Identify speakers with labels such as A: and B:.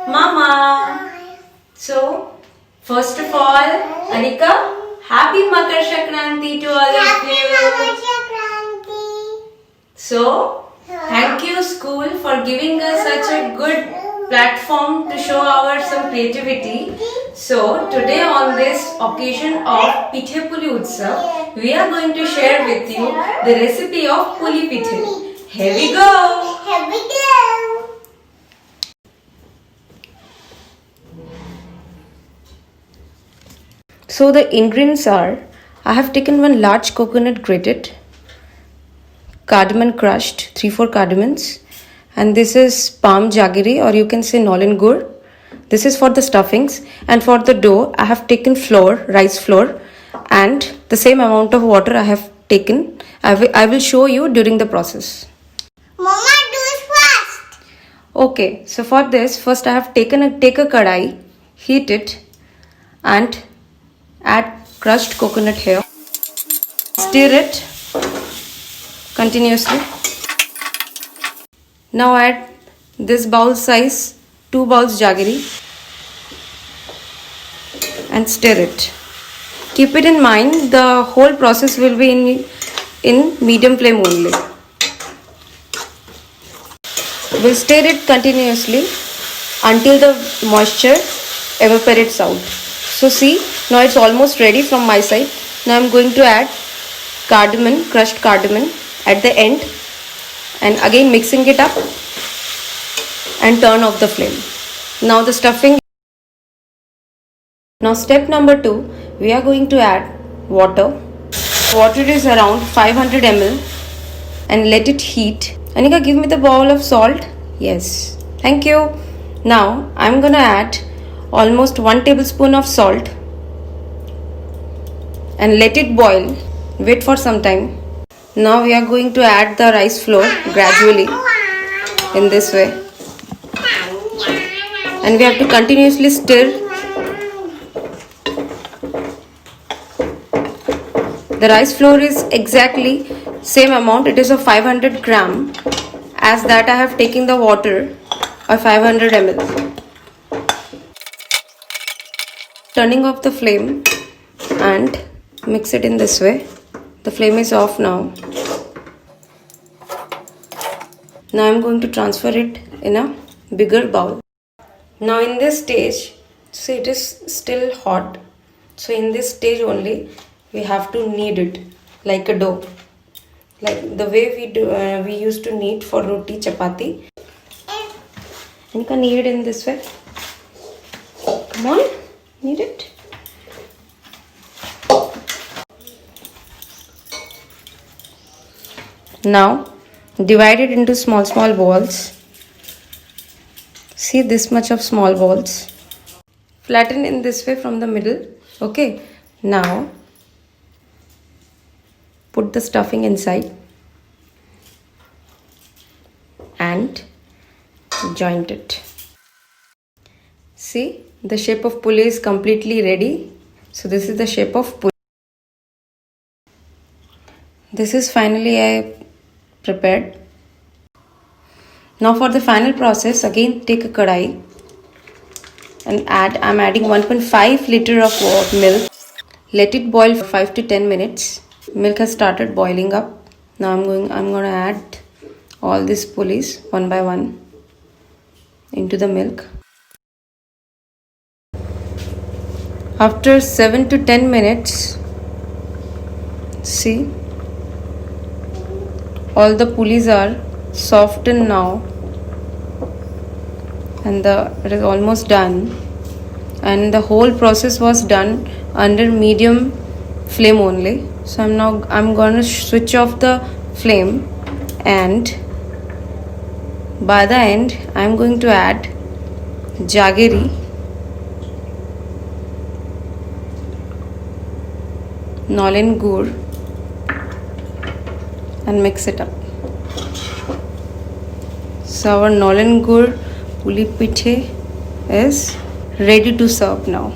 A: Mama. So, first of all, Anika, happy Makar Sankranti to all of you. So, thank you school for giving us such a good platform to show our some creativity. So, today on this occasion of Pithe Puli Utsav, we are going to share with you the recipe of Puli Pithe. Here we go. So the ingredients are, I have taken one large coconut grated, cardamom crushed, 3-4 cardamoms, and this is palm jaggery or you can say nolen gur. This is for the stuffings, and for the dough I have taken flour, rice flour, and the same amount of water I have taken. I will show you during the process.
B: Mama, do it fast.
A: Okay, so for this, first I have take a kadai, heat it, and add crushed coconut here. Stir it continuously. Now add this bowl size 2 bowls jaggery and stir it. Keep it in mind, the whole process will be in medium flame only. We'll stir it continuously until the moisture evaporates out. So see, now it's almost ready from my side. Now I'm going to add cardamom, crushed cardamom at the end, and again mixing it up and turn off the flame. Now the stuffing. Now step number 2, we are going to add water. Water is around 500 ml and let it heat. Anika, give me the bowl of salt. Yes, thank you. Now I'm gonna add almost 1 tablespoon of salt and let it boil. Wait for some time. Now we are going to add the rice flour gradually in this way, and we have to continuously stir. The rice flour is exactly same amount. It is of 500 gram, as that I have taken the water of 500 ml. Turning off the flame and mix it in this way. The flame is off now. Now I'm going to transfer it in a bigger bowl. Now in this stage, see it is still hot. So in this stage only we have to knead it like a dough, like the way we used to knead for roti, chapati. You can knead it in this way. Come on, knead it. Now divide it into small balls. See this much of small balls. Flatten in this way from the middle. Okay. Now put the stuffing inside and joint it. See, the shape of puli is completely ready. So this is the shape of puli. This is finally I prepared. Now for the final process, again take a kadai and I'm adding 1.5 liter of milk. Let it boil for 5 to 10 minutes. Milk has started boiling up. Now I'm going to add all these pulis one by one into the milk. After 7 to 10 minutes, see, all the pulis are softened now, and it is almost done, and the whole process was done under medium flame only. So I'm going to switch off the flame, and by the end I'm going to add jaggery, nolen gur, and mix it up. So our nolen gur puli pithe is ready to serve now.